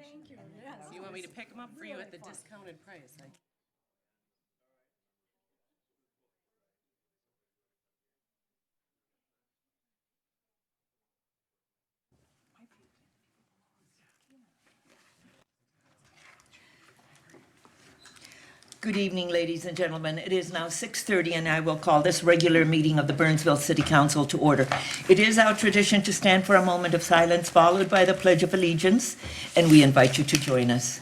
Thank you, yes. You want me to pick them up for you at the discounted price? Good evening, ladies and gentlemen. It is now 6:30, and I will call this regular meeting of the Burnsville City Council to order. It is our tradition to stand for a moment of silence, followed by the Pledge of Allegiance, and we invite you to join us.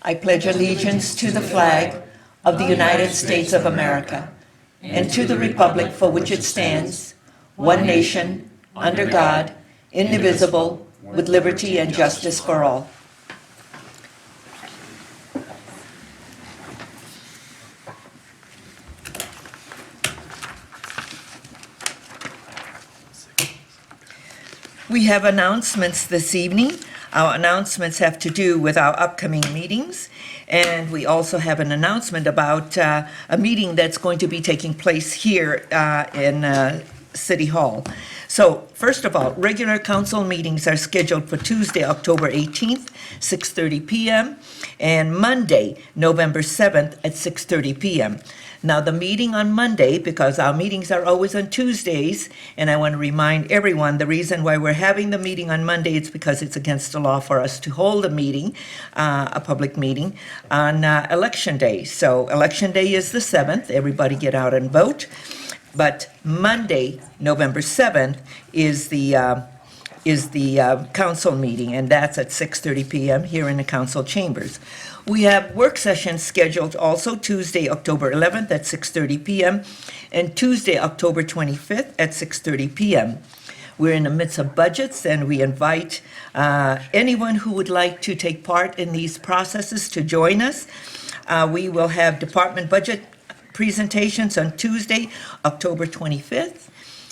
I pledge allegiance to the flag of the United States of America and to the republic for which it stands, one nation, under God, indivisible, with liberty and justice for all. We have announcements this evening. Our announcements have to do with our upcoming meetings, and we also have an announcement about a meeting that's going to be taking place here in City Hall. So, first of all, regular council meetings are scheduled for Tuesday, October 18th, 6:30 p.m., and Monday, November 7th at 6:30 p.m. Now, the meeting on Monday, because our meetings are always on Tuesdays, and I want to remind everyone, the reason why we're having the meeting on Monday is because it's against the law for us to hold a meeting, a public meeting, on Election Day. So, Election Day is the 7th. Everybody get out and vote. But Monday, November 7th, is the council meeting, and that's at 6:30 p.m. here in the council chambers. We have work sessions scheduled also Tuesday, October 11th at 6:30 p.m. and Tuesday, October 25th at 6:30 p.m. We're in the midst of budgets, and we invite anyone who would like to take part in these processes to join us. We will have department budget presentations on Tuesday, October 25th,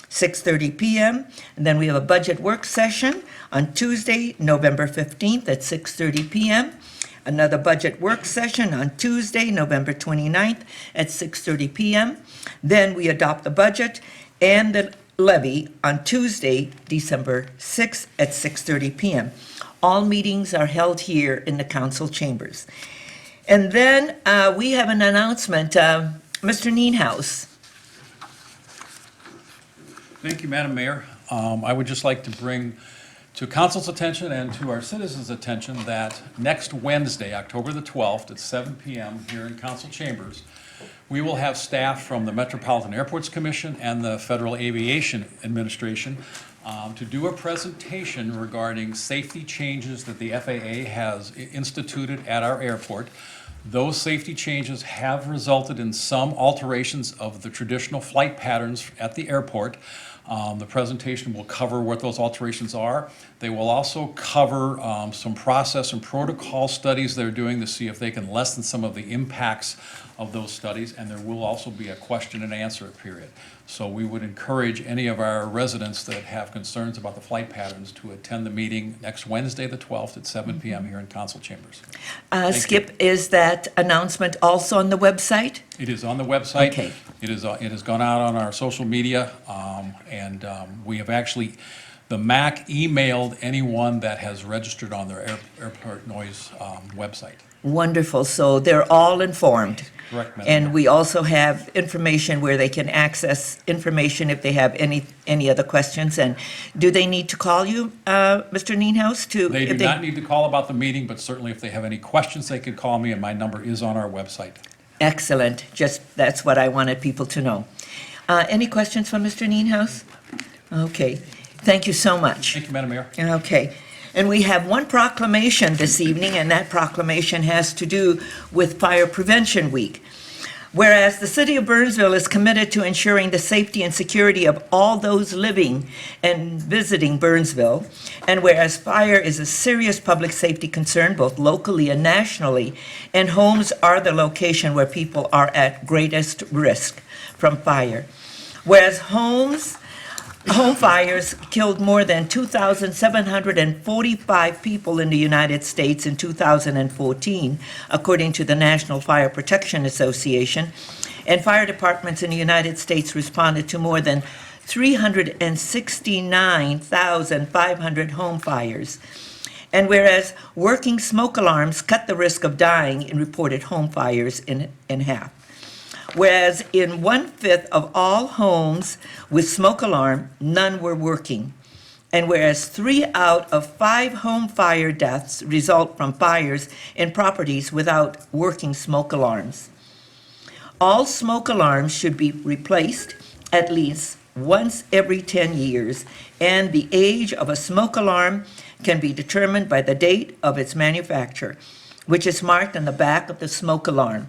6:30 p.m. And then we have a budget work session on Tuesday, November 15th at 6:30 p.m. Another budget work session on Tuesday, November 29th at 6:30 p.m. Then we adopt the budget and the levy on Tuesday, December 6th at 6:30 p.m. All meetings are held here in the council chambers. And then we have an announcement. Mr. Nienhuis. Thank you, Madam Mayor. I would just like to bring to council's attention and to our citizens' attention that next Wednesday, October the 12th at 7 p.m. here in council chambers, we will have staff from the Metropolitan Airports Commission and the Federal Aviation Administration to do a presentation regarding safety changes that the FAA has instituted at our airport. Those safety changes have resulted in some alterations of the traditional flight patterns at the airport. The presentation will cover what those alterations are. They will also cover some process and protocol studies they're doing to see if they can lessen some of the impacts of those studies, and there will also be a question and answer period. So we would encourage any of our residents that have concerns about the flight patterns to attend the meeting next Wednesday, the 12th at 7 p.m. here in council chambers. Skip, is that announcement also on the website? It is on the website. Okay. It has gone out on our social media, and we have actually, the MAC emailed anyone that has registered on their airport noise website. Wonderful. So they're all informed. Correct, Madam And Mayor. we also have information where they can access information if they have any other questions. And do they need to call you, Mr. Nienhuis? They do not need to call about the meeting, but certainly if they have any questions, they could call me, and my number is on our website. Excellent. That's what I wanted people to know. Any questions for Mr. Nienhuis? Okay. Thank you so much. Thank you, Madam Mayor. Okay. And we have one proclamation this evening, and that proclamation has to do with Fire Prevention Week. Whereas the city of Burnsville is committed to ensuring the safety and security of all those living and visiting Burnsville, and whereas fire is a serious public safety concern both locally and nationally, and homes are the location where people are at greatest risk from fire. Whereas homes home fires killed more than 2,745 people in the United States in 2014, according to the National Fire Protection Association. And fire departments in the United States responded to more than 369,500 home fires. And whereas working smoke alarms cut the risk of dying in reported home fires in half. Whereas in 1/5 of all homes with smoke alarm, none were working. And whereas 3 out of 5 home fire deaths result from fires in properties without working smoke alarms. All smoke alarms should be replaced at least once every 10 years, and the age of a smoke alarm can be determined by the date of its manufacture, which is marked on the back of the smoke alarm.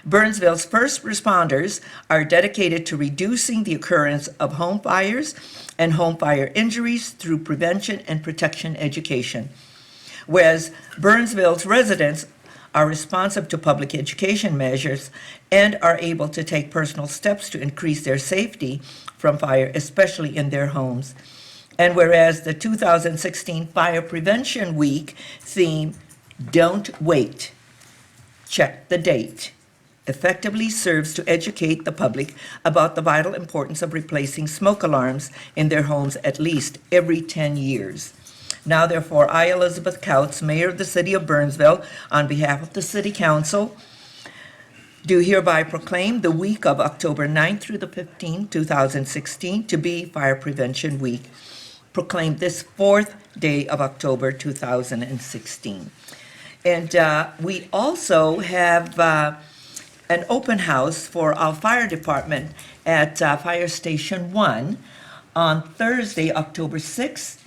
Burnsville's first responders are dedicated to reducing the occurrence of home fires and home fire injuries through prevention and protection education. Whereas Burnsville's residents are responsive to public education measures and are able to take personal steps to increase their safety from fire, especially in their homes. And whereas the 2016 Fire Prevention Week theme, "Don't Wait, Check the Date," effectively serves to educate the public about the vital importance of replacing smoke alarms in their homes at least every 10 years. Now therefore, I, Elizabeth Couts, Mayor of the City of Burnsville, on behalf of the City Council, do hereby proclaim the week of October 9th through the 15th, 2016, to be Fire Prevention Week. Proclaim this 4th day of October 2016. And we also have an open house for our fire department at Fire Station 1 on Thursday, October 6th.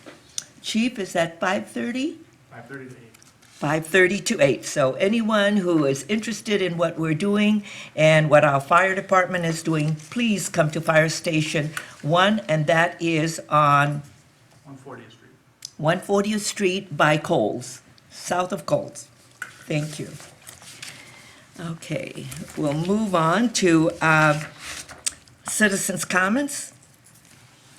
Chief, is that 5:30? 5:30 to 8. 5:30 to 8. So anyone who is interested in what we're doing and what our fire department is doing, please come to Fire Station 1, and that is on 140th Street. 140th Street by Coles, south of Coles. Thank you. Okay, we'll move on to citizens' comments.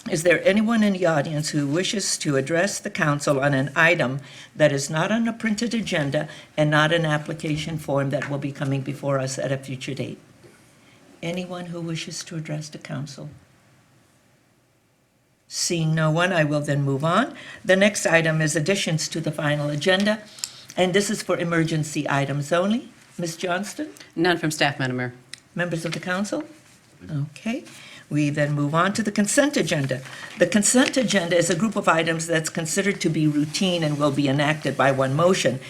Is there anyone in the audience who wishes to address the council on an item that is not on the printed agenda and not an application form that will be coming before us at a future date? Anyone who wishes to address the council? Seeing no one, I will then move on. The next item is additions to the final agenda, and this is for emergency items only. Ms. Johnston? None from staff, Madam Mayor. Members of the council? Okay. We then move on to the consent agenda. The consent agenda is a group of items that's considered to be routine and will be enacted by one motion.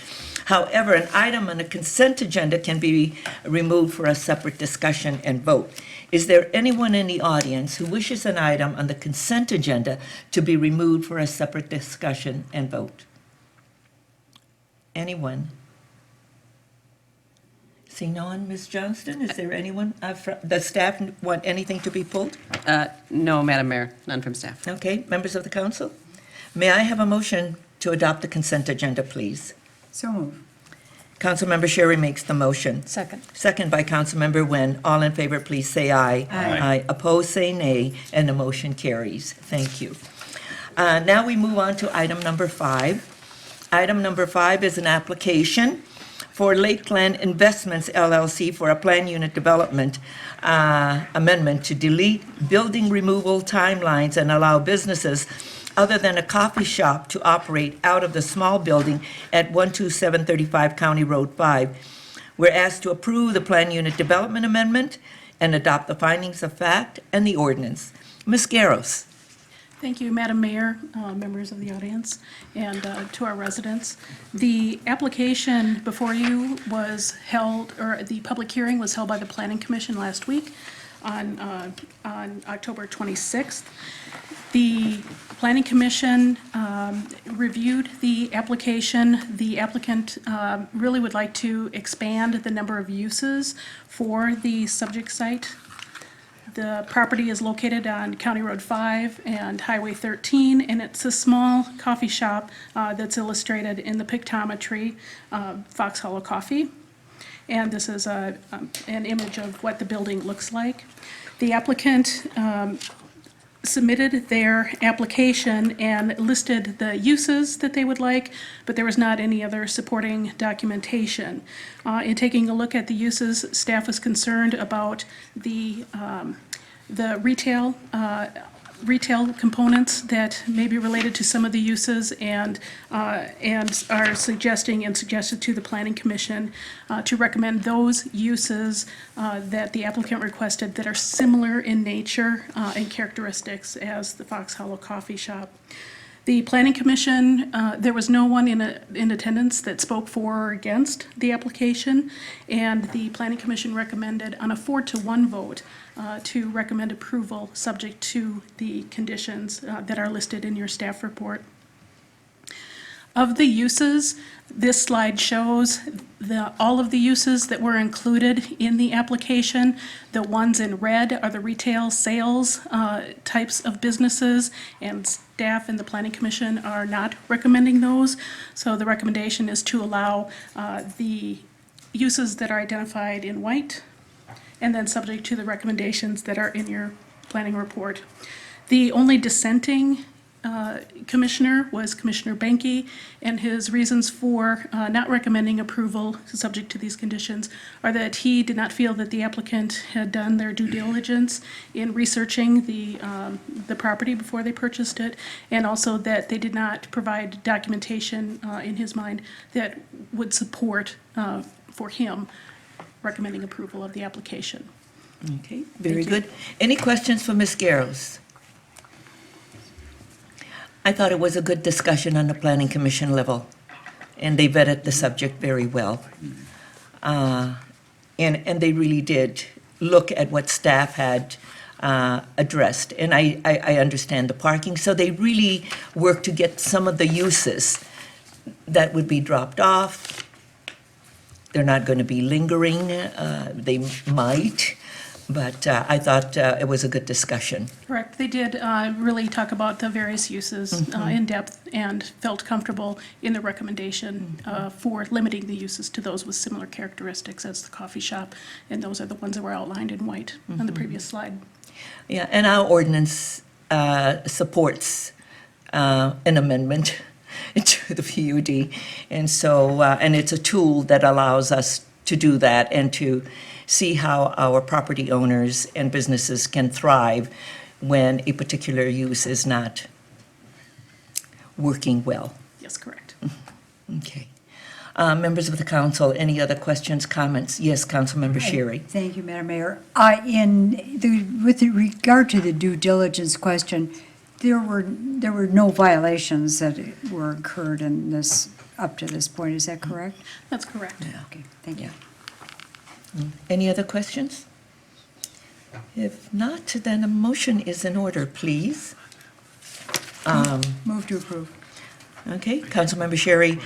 However, an item on the consent agenda can be removed for a separate discussion and vote. Is there anyone in the audience who wishes an item on the consent agenda to be removed for a separate discussion and vote? Anyone? See no one, Ms. Johnston? Is there anyone? Does staff want anything to be pulled? No, Madam Mayor, none from staff. Okay, members of the council? May I have a motion to adopt the consent agenda, please? So move. Councilmember Sherry makes the motion. Second. Second by Councilmember Nguyen. All in favor, please say aye. Aye. Opposed, say nay, and the motion carries. Thank you. Now we move on to item number 5. Item number 5 is an application for Lakeland Investments LLC for a plan unit development amendment to delete building removal timelines and allow businesses other than a coffee shop to operate out of the small building at 12735 County Road 5. We're asked to approve the plan unit development amendment and adopt the findings of fact and the ordinance. Ms. Garros. Thank you, Madam Mayor, members of the audience, and to our residents. The application before you was held, or the public hearing was held by the Planning Commission last week on October 26th. The Planning Commission reviewed the application. The applicant really would like to expand the number of uses for the subject site. The property is located on County Road 5 and Highway 13, and it's a small coffee shop that's illustrated in the pictometry, Fox Hollow Coffee. And this is an image of what the building looks like. The applicant submitted their application and listed the uses that they would like, but there was not any other supporting documentation. In taking a look at the uses, staff was concerned about the retail components that may be related to some of the uses, and are suggested to the Planning Commission to recommend those uses that the applicant requested that are similar in nature and characteristics as the Fox Hollow Coffee Shop. The Planning Commission, there was no one in attendance that spoke for or against the application, and the Planning Commission recommended on a 4-to-1 vote to recommend approval subject to the conditions that are listed in your staff report. Of the uses, this slide shows all of the uses that were included in the application. The ones in red are the retail sales types of businesses, and staff and the Planning Commission are not recommending those. So the recommendation is to allow the uses that are identified in white, and then subject to the recommendations that are in your planning report. The only dissenting commissioner was Commissioner Benke, and his reasons for not recommending approval subject to these conditions are that he did not feel that the applicant had done their due diligence in researching the property before they purchased it, and also that they did not provide documentation in his mind that would support for him recommending approval of the application. Okay, very good. Any questions for Ms. Garros? I thought it was a good discussion on the Planning Commission level, and they vetted the subject very well. And they really did look at what staff had addressed. And I understand the parking, so they really worked to get some of the uses that would be dropped off. They're not going to be lingering. They might, but I thought it was a good discussion. Correct. They did really talk about the various uses in depth and felt comfortable in the recommendation for limiting the uses to those with similar characteristics as the coffee shop, and those are the ones that were outlined in white on the previous slide. Yeah, and our ordinance supports an amendment to the PUD. And so, and it's a tool that allows us to do that and to see how our property owners and businesses can thrive when a particular use is not working well. Yes, correct. Okay. Members of the council, any other questions, comments? Yes, Councilmember Sherry. Thank you, Madam Mayor. With regard to the due diligence question, there were no violations that were incurred in this, up to this point, is that correct? That's correct. Okay, thank you. Any other questions? If not, then a motion is in order, please. Move to approve. Okay, Councilmember Sherry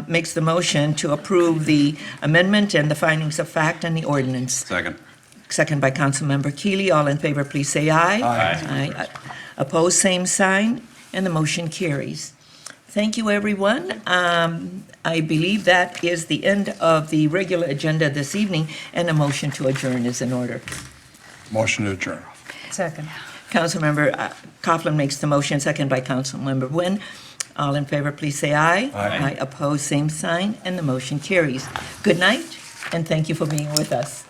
makes the motion to approve the amendment and the findings of fact and the ordinance. Second. Second by Councilmember Keely. All in favor, please say aye. Aye. Opposed, same sign, and the motion carries. Thank you, everyone. I believe that is the end of the regular agenda this evening, and a motion to adjourn is in order. Motion to adjourn. Second. Councilmember Coughlin makes the motion, second by Councilmember Nguyen. All in favor, please say aye. Aye. Opposed, same sign, and the motion carries. Good night, and thank you for being with us.